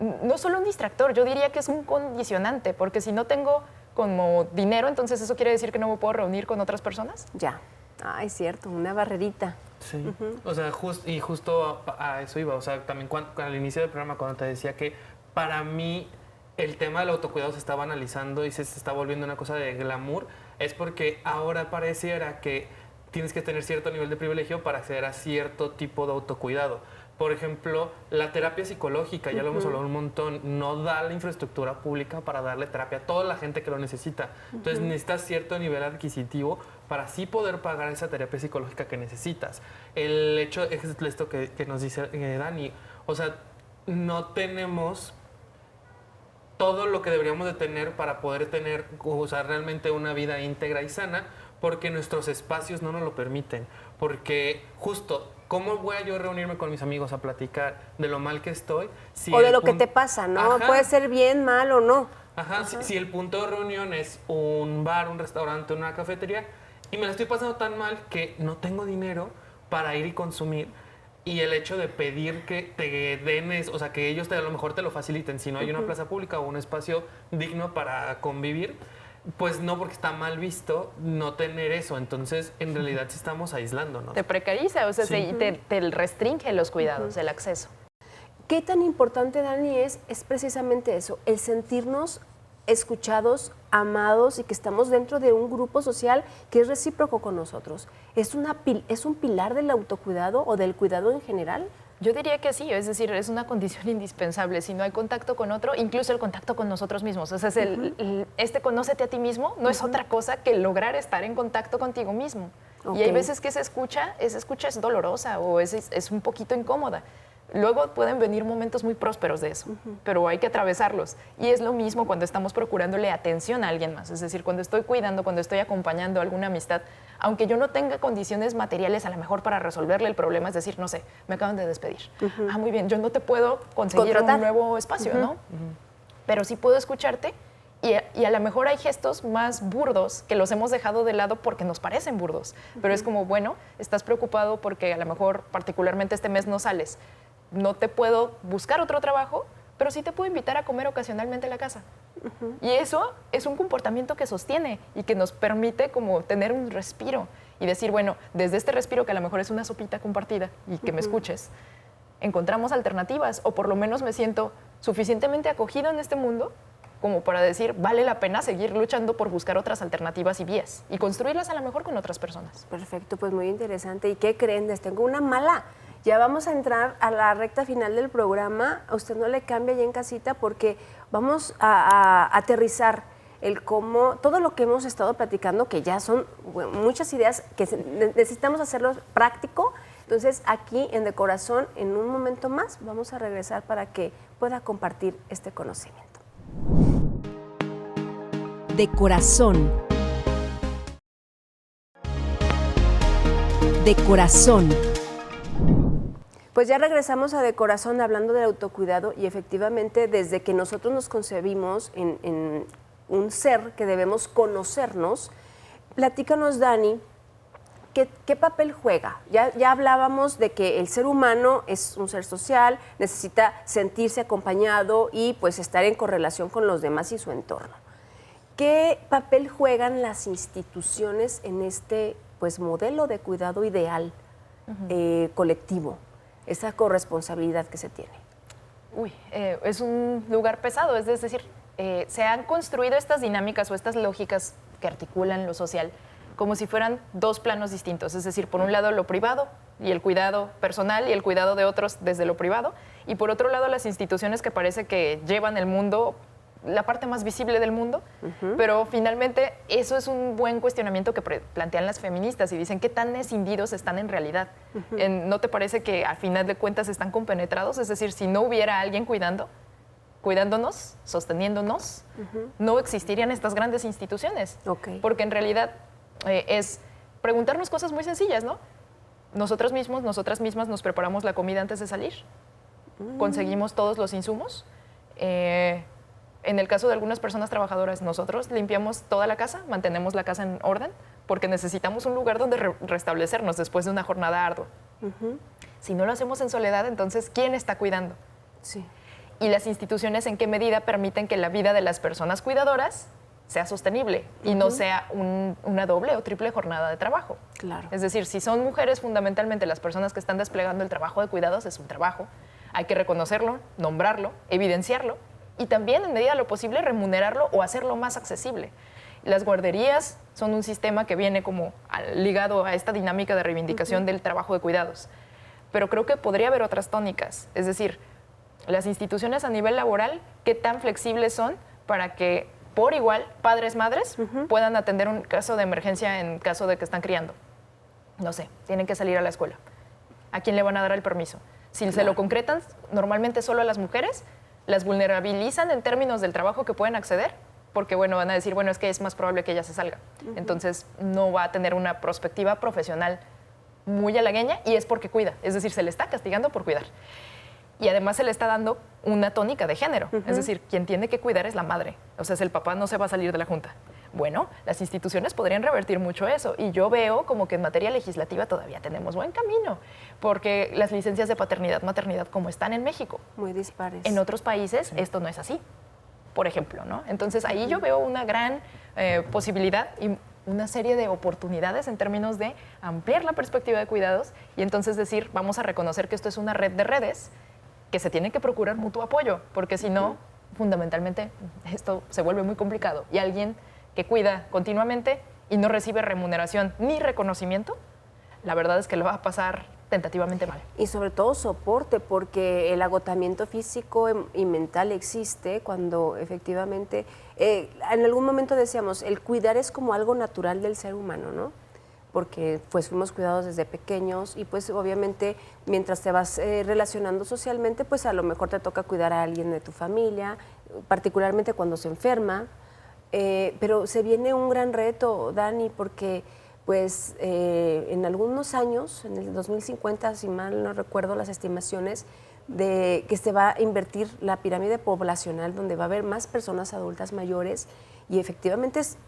no solo un distractor, yo diría que es un condicionante, porque si no tengo como dinero, entonces eso quiere decir que no me puedo reunir con otras personas. Ya. Ah, es cierto, una barrerita. Sí. O sea, justo a eso iba. O sea, también al inicio del programa, cuando te decía que para mí el tema del autocuidado se está banalizando y se está volviendo una cosa de glamour, es porque ahora pareciera que tienes que tener cierto nivel de privilegio para acceder a cierto tipo de autocuidado. Por ejemplo, la terapia psicológica, ya lo hemos hablado un montón, no da la infraestructura pública para darle terapia a toda la gente que lo necesita. Entonces necesitas cierto nivel adquisitivo para así poder pagar esa terapia psicológica que necesitas. El hecho es esto que nos dice Dani, o sea, no tenemos todo lo que deberíamos de tener para poder tener, o sea, realmente una vida íntegra y sana, porque nuestros espacios no nos lo permiten. Porque justo, ¿cómo voy a yo reunirme con mis amigos a platicar de lo mal que estoy? O de lo que te pasa, ¿no? Ajá. Puede ser bien, mal o no. Ajá. Si el punto de reunión es un bar, un restaurante, una cafetería, y me la estoy pasando tan mal que no tengo dinero para ir y consumir, y el hecho de pedir que te den, o sea, que ellos a lo mejor te lo faciliten, si no hay una plaza pública o un espacio digno para convivir, pues no, porque está mal visto no tener eso. Entonces, en realidad sí estamos aislándonos. Te precariza, o sea, Sí. te restringe los cuidados, el acceso. ¿Qué tan importante, Dani, es precisamente eso, el sentirnos escuchados, amados y que estamos dentro de un grupo social que es recíproco con nosotros? ¿Es un pilar del autocuidado o del cuidado en general? Yo diría que sí, es decir, es una condición indispensable. Si no hay contacto con otro, incluso el contacto con nosotros mismos. O sea, es conócete a ti mismo no es otra cosa que lograr estar en contacto contigo mismo. Y hay veces que esa escucha es dolorosa o es un poquito incómoda. Luego pueden venir momentos muy prósperos de eso, pero hay que atravesarlos. Y es lo mismo cuando estamos procurándole atención a alguien más. Es decir, cuando estoy cuidando, cuando estoy acompañando a alguna amistad, aunque yo no tenga condiciones materiales a lo mejor para resolverle el problema, es decir, no sé, me acaban de despedir. Ah, muy bien, yo no te puedo conseguir un nuevo espacio, ¿no? Pero sí puedo escucharte y a lo mejor hay gestos más burdos que los hemos dejado de lado porque nos parecen burdos. Pero es como, bueno, estás preocupado porque a lo mejor particularmente este mes no sales. No te puedo buscar otro trabajo, pero sí te puedo invitar a comer ocasionalmente a la casa. Y eso es un comportamiento que sostiene y que nos permite como tener un respiro y decir, bueno, desde este respiro que a lo mejor es una sopita compartida y que me escuches, encontramos alternativas o por lo menos me siento suficientemente acogido en este mundo como para decir, vale la pena seguir luchando por buscar otras alternativas y vías y construirlas a lo mejor con otras personas. Perfecto, pues muy interesante. ¿Y qué creen? Les tengo una mala. Ya vamos a entrar a la recta final del programa. A usted no le cambia ya en casita porque vamos a aterrizar el cómo, todo lo que hemos estado platicando, que ya son muchas ideas que necesitamos hacerlo práctico. Entonces, aquí en De Corazón, en un momento más, vamos a regresar para que pueda compartir este conocimiento. De Corazón. De Corazón. Pues ya regresamos a De Corazón hablando del autocuidado y efectivamente desde que nosotros nos concebimos en un ser que debemos conocernos, platícanos, Dani, ¿qué papel juega? Ya hablábamos de que el ser humano es un ser social, necesita sentirse acompañado y pues estar en correlación con los demás y su entorno. ¿Qué papel juegan las instituciones en este pues modelo de cuidado ideal colectivo? Esa corresponsabilidad que se tiene. Es un lugar pesado, es decir, se han construido estas dinámicas o estas lógicas que articulan lo social como si fueran dos planos distintos, es decir, por un lado lo privado y el cuidado personal y el cuidado de otros desde lo privado, y por otro lado las instituciones que parece que llevan el mundo, la parte más visible del mundo, pero finalmente eso es un buen cuestionamiento que plantean las feministas y dicen qué tan escindidos están en realidad. ¿No te parece que al final de cuentas están compenetrados? Es decir, si no hubiera alguien cuidándonos, sosteniéndonos, no existirían estas grandes instituciones. Porque en realidad es preguntarnos cosas muy sencillas, ¿no? Nosotros mismos, nosotras mismas nos preparamos la comida antes de salir, conseguimos todos los insumos. En el caso de algunas personas trabajadoras, nosotros limpiamos toda la casa, mantenemos la casa en orden, porque necesitamos un lugar donde restablecernos después de una jornada ardua. Si no lo hacemos en soledad, entonces, ¿quién está cuidando? Sí. Y las instituciones, ¿en qué medida permiten que la vida de las personas cuidadoras sea sostenible y no sea una doble o triple jornada de trabajo? Claro. Es decir, si son mujeres, fundamentalmente las personas que están desplegando el trabajo de cuidados, es un trabajo. Hay que reconocerlo, nombrarlo, evidenciarlo, y también, en medida de lo posible, remunerarlo o hacerlo más accesible. Las guarderías son un sistema que viene como ligado a esta dinámica de reivindicación del trabajo de cuidados. Pero creo que podría haber otras tónicas. Es decir, las instituciones a nivel laboral, ¿qué tan flexibles son para que, por igual, padres, madres, puedan atender un caso de emergencia en caso de que están criando? No sé, tienen que salir a la escuela. ¿A quién le van a dar el permiso? Si se lo concretan normalmente solo a las mujeres, las vulnerabilizan en términos del trabajo que pueden acceder, porque bueno, van a decir, bueno, es que es más probable que ella se salga. Entonces no va a tener una perspectiva profesional muy halagueña y es porque cuida, es decir, se le está castigando por cuidar. Y además se le está dando una tónica de género, es decir, quien tiene que cuidar es la madre, o sea, el papá no se va a salir de la junta. Bueno, las instituciones podrían revertir mucho eso y yo veo como que en materia legislativa todavía tenemos buen camino, porque las licencias de paternidad, maternidad, como están en México, muy dispares. En otros países esto no es así, por ejemplo, ¿no? Entonces ahí yo veo una gran posibilidad y una serie de oportunidades en términos de ampliar la perspectiva de cuidados y entonces decir, vamos a reconocer que esto es una red de redes que se tiene que procurar mutuo apoyo, porque si no, fundamentalmente, esto se vuelve muy complicado. Y alguien que cuida continuamente y no recibe remuneración ni reconocimiento, la verdad es que lo va a pasar tentativamente mal. Y sobre todo soporte, porque el agotamiento físico y mental existe cuando efectivamente, en algún momento decíamos, el cuidar es como algo natural del ser humano, ¿no? Porque pues fuimos cuidados desde pequeños y pues obviamente mientras te vas relacionando socialmente, pues a lo mejor te toca cuidar a alguien de tu familia, particularmente cuando se enferma, pero se viene un gran reto, Dani, porque pues en algunos años, en el 2050, si mal no recuerdo las estimaciones, de que se va a invertir la pirámide poblacional, donde va a haber más personas adultas mayores y efectivamente es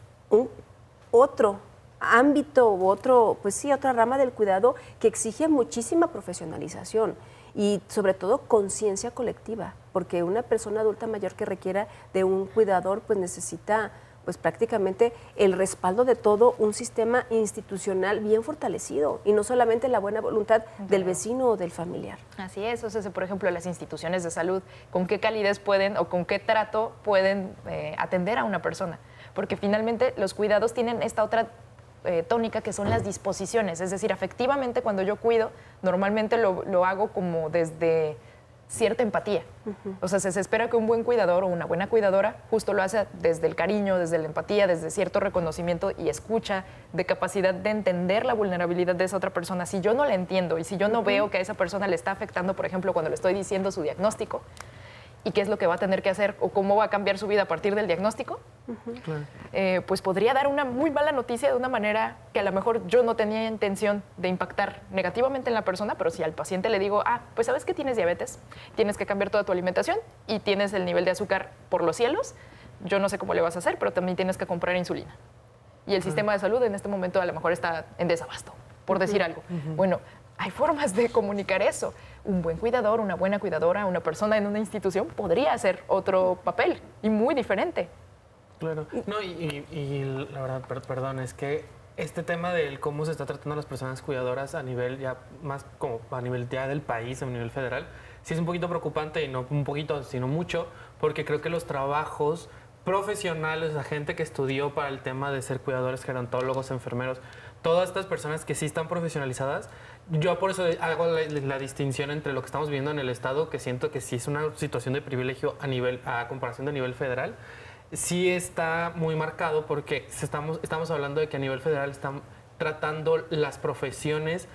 otro ámbito u otra rama del cuidado que exige muchísima profesionalización y sobre todo conciencia colectiva, porque una persona adulta mayor que requiera de un cuidador pues necesita pues prácticamente el respaldo de todo un sistema institucional bien fortalecido y no solamente la buena voluntad del vecino o del familiar. Así es, o sea, por ejemplo, las instituciones de salud, ¿con qué calidez pueden o con qué trato pueden atender a una persona? Porque finalmente los cuidados tienen esta otra tónica que son las disposiciones, es decir, afectivamente cuando yo cuido, normalmente lo hago como desde cierta empatía. O sea, se espera que un buen cuidador o una buena cuidadora justo lo hace desde el cariño, desde la empatía, desde cierto reconocimiento y escucha, de capacidad de entender la vulnerabilidad de esa otra persona. Si yo no la entiendo y si yo no veo que a esa persona le está afectando, por ejemplo, cuando le estoy diciendo su diagnóstico y qué es lo que va a tener que hacer o cómo va a cambiar su vida a partir del diagnóstico, pues podría dar una muy mala noticia de una manera que a lo mejor yo no tenía intención de impactar negativamente en la persona, pero si al paciente le digo, pues sabes que tienes diabetes, tienes que cambiar toda tu alimentación y tienes el nivel de azúcar por los cielos, yo no sé cómo le vas a hacer, pero también tienes que comprar insulina. Y el sistema de salud en este momento a lo mejor está en desabasto, por decir algo. Bueno, hay formas de comunicar eso. Un buen cuidador, una buena cuidadora, una persona en una institución podría hacer otro papel y muy diferente. Claro. No, y la verdad, perdón, es que este tema del cómo se está tratando a las personas cuidadoras a nivel ya más como a nivel ya del país, a nivel federal, sí es un poquito preocupante y no un poquito, sino mucho, porque creo que los trabajos profesionales, la gente que estudió para el tema de ser cuidadores, gerontólogos, enfermeros, todas estas personas que sí están profesionalizadas, yo por eso hago la distinción entre lo que estamos viendo en el Estado, que siento que sí es una situación de privilegio a comparación de nivel federal, sí está muy marcado porque estamos hablando de que a nivel federal están tratando las profesiones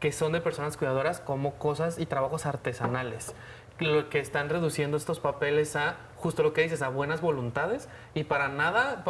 que son de personas cuidadoras como cosas y trabajos artesanales, lo que están reduciendo estos papeles a, justo lo que dices, a buenas voluntades y para nada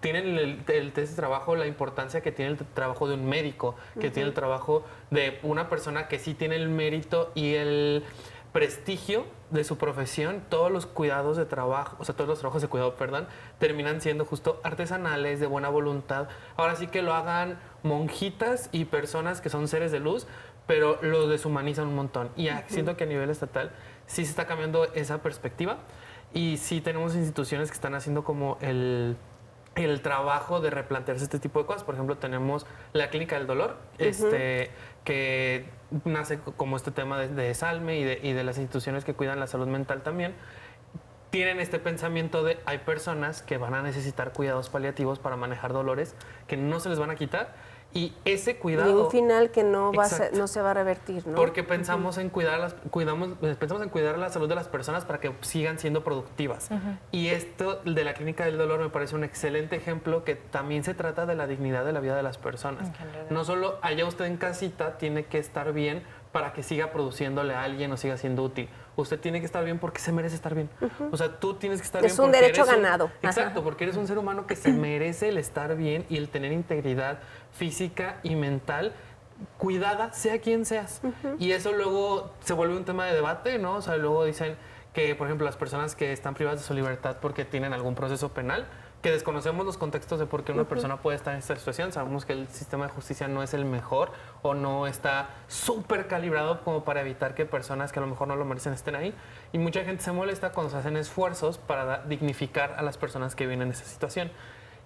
tienen este trabajo la importancia que tiene el trabajo de un médico, que tiene el trabajo de una persona que sí tiene el mérito y el prestigio de su profesión. Todos los cuidados de trabajo, o sea, todos los trabajos de cuidado, perdón, terminan siendo justo artesanales, de buena voluntad. Ahora sí que lo hagan monjitas y personas que son seres de luz, pero lo deshumanizan un montón. Y siento que a nivel estatal sí se está cambiando esa perspectiva y sí tenemos instituciones que están haciendo como el trabajo de replantearse este tipo de cosas. Por ejemplo, tenemos la Clínica del Dolor, que nace como este tema de Salme y de las instituciones que cuidan la salud mental también. Tienen este pensamiento de hay personas que van a necesitar cuidados paliativos para manejar dolores que no se les van a quitar. Y ese cuidado... Y un final que no se va a revertir, ¿no? Porque pensamos en cuidar la salud de las personas para que sigan siendo productivas. Y esto de la Clínica del Dolor me parece un excelente ejemplo que también se trata de la dignidad de la vida de las personas. No solo allá usted en casita tiene que estar bien para que siga produciéndole a alguien o siga siendo útil. Usted tiene que estar bien porque se merece estar bien. O sea, tú tienes que estar bien porque es un derecho ganado. Exacto, porque eres un ser humano que se merece el estar bien y el tener integridad física y mental cuidada, sea quien seas. Y eso luego se vuelve un tema de debate, ¿no? O sea, luego dicen que, por ejemplo, las personas que están privadas de su libertad porque tienen algún proceso penal, que desconocemos los contextos de por qué una persona puede estar en esta situación. Sabemos que el sistema de justicia no es el mejor o no está súper calibrado como para evitar que personas que a lo mejor no lo merecen estén ahí. Y mucha gente se molesta cuando se hacen esfuerzos para dignificar a las personas que viven en esa situación.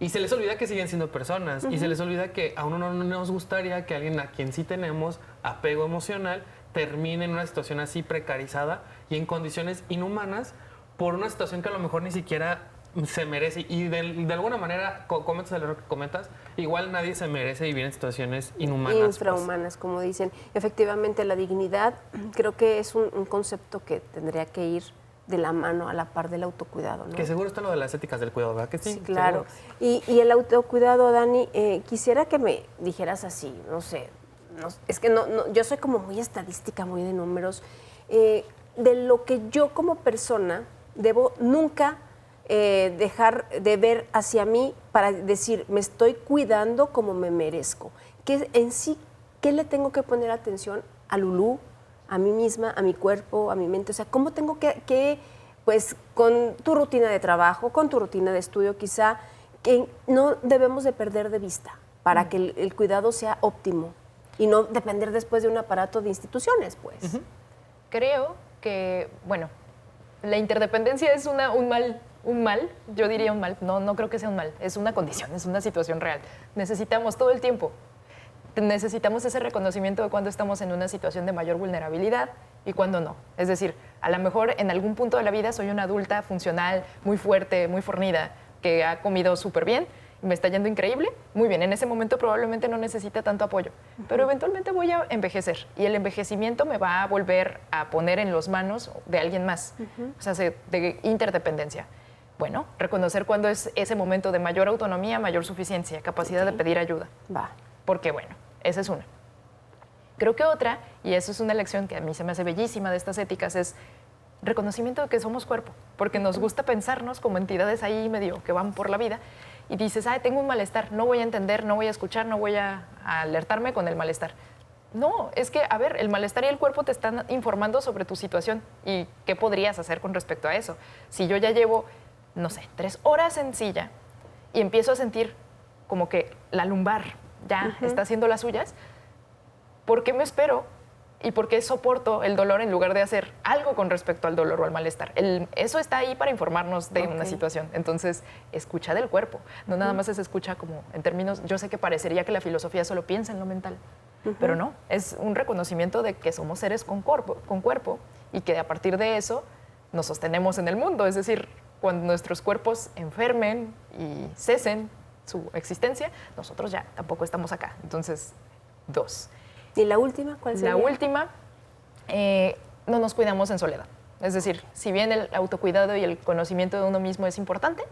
Y se les olvida que siguen siendo personas y se les olvida que a uno no nos gustaría que alguien a quien sí tenemos apego emocional termine en una situación así precarizada y en condiciones inhumanas por una situación que a lo mejor ni siquiera se merece. Y de alguna manera, comentas el error que comentas, igual nadie se merece vivir en situaciones inhumanas. Infrahumanas, como dicen. Efectivamente, la dignidad creo que es un concepto que tendría que ir de la mano a la par del autocuidado, ¿no? Que seguro está lo de las éticas del cuidado, ¿verdad? Que sí, claro. Y el autocuidado, Dani, quisiera que me dijeras así, no sé, es que yo soy como muy estadística, muy de números, de lo que yo como persona debo nunca dejar de ver hacia mí para decir, me estoy cuidando como me merezco. Que en sí, ¿qué le tengo que poner atención a Lulú, a mí misma, a mi cuerpo, a mi mente? O sea, ¿cómo tengo que pues con tu rutina de trabajo, con tu rutina de estudio quizá, que no debemos de perder de vista para que el cuidado sea óptimo y no depender después de un aparato de instituciones, pues? Creo que, bueno, la interdependencia es un mal, yo diría un mal, no creo que sea un mal, es una condición, es una situación real. Necesitamos todo el tiempo, necesitamos ese reconocimiento de cuando estamos en una situación de mayor vulnerabilidad y cuando no. Es decir, a lo mejor en algún punto de la vida soy una adulta funcional, muy fuerte, muy fornida, que ha comido súper bien, me está yendo increíble, muy bien, en ese momento probablemente no necesita tanto apoyo, pero eventualmente voy a envejecer y el envejecimiento me va a volver a poner en las manos de alguien más, o sea, de interdependencia. Bueno, reconocer cuándo es ese momento de mayor autonomía, mayor suficiencia, capacidad de pedir ayuda. Porque bueno, esa es una. Creo que otra, y eso es una lección que a mí se me hace bellísima de estas éticas, es reconocimiento de que somos cuerpo, porque nos gusta pensarnos como entidades ahí medio que van por la vida y dices, tengo un malestar, no voy a entender, no voy a escuchar, no voy a alertarme con el malestar. No, es que, a ver, el malestar y el cuerpo te están informando sobre tu situación y qué podrías hacer con respecto a eso. Si yo ya llevo, no sé, 3 horas en silla y empiezo a sentir como que la lumbar ya está haciendo las suyas, ¿por qué me espero? ¿Y por qué soporto el dolor en lugar de hacer algo con respecto al dolor o al malestar? Eso está ahí para informarnos de una situación. Entonces, escucha del cuerpo. No nada más es escucha como en términos... Yo sé que parecería que la filosofía solo piensa en lo mental, pero no. Es un reconocimiento de que somos seres con cuerpo y que a partir de eso nos sostenemos en el mundo. Es decir, cuando nuestros cuerpos enfermen y cesen su existencia, nosotros ya tampoco estamos acá. Entonces, 2. ¿Y la última cuál sería? La última, no nos cuidamos en soledad. Es decir, si bien el autocuidado y el conocimiento de uno mismo es importante,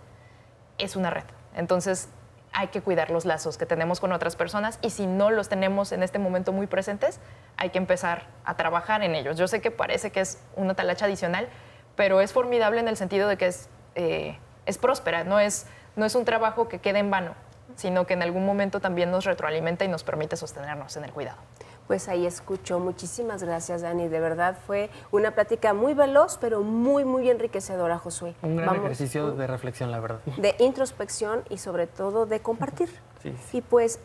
es una red. Entonces, hay que cuidar los lazos que tenemos con otras personas y si no los tenemos en este momento muy presentes, hay que empezar a trabajar en ellos. Yo sé que parece que es una talacha adicional, pero es formidable en el sentido de que es próspera, no es un trabajo que quede en vano, sino que en algún momento también nos retroalimenta y nos permite sostenernos en el cuidado. Pues ahí escuchó. Muchísimas gracias, Dani. De verdad fue una plática muy veloz, pero muy, muy enriquecedora, Josué. Un gran ejercicio de reflexión, la verdad. De introspección y sobre todo de compartir. Sí. Y pues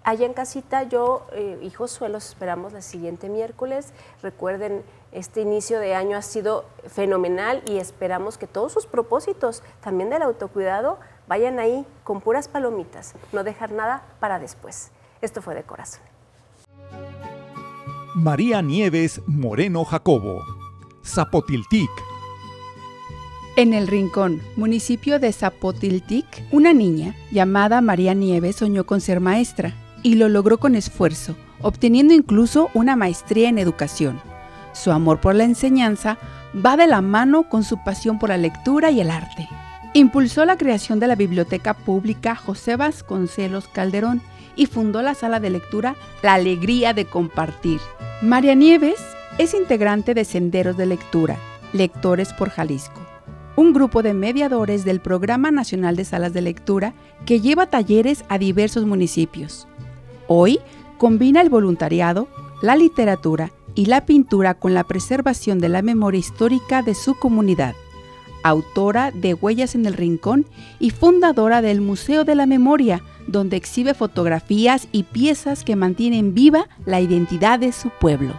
allá en casita yo y Josué los esperamos el siguiente miércoles. Recuerden, este inicio de año ha sido fenomenal y esperamos que todos sus propósitos, también del autocuidado, vayan ahí con puras palomitas, no dejar nada para después. Esto fue De Corazón. María Nieves Moreno Jacobo, Zapotiltic. En El Rincón, municipio de Zapotiltic, una niña llamada María Nieves soñó con ser maestra y lo logró con esfuerzo, obteniendo incluso una maestría en educación. Su amor por la enseñanza va de la mano con su pasión por la lectura y el arte. Impulsó la creación de la Biblioteca Pública José Vasconcelos Calderón y fundó la sala de lectura La Alegría de Compartir. María Nieves es integrante de Senderos de Lectura, Lectores por Jalisco, un grupo de mediadores del Programa Nacional de Salas de Lectura que lleva talleres a diversos municipios. Hoy combina el voluntariado, la literatura y la pintura con la preservación de la memoria histórica de su comunidad. Autora de Huellas en el Rincón y fundadora del Museo de la Memoria, donde exhibe fotografías y piezas que mantienen viva la identidad de su pueblo.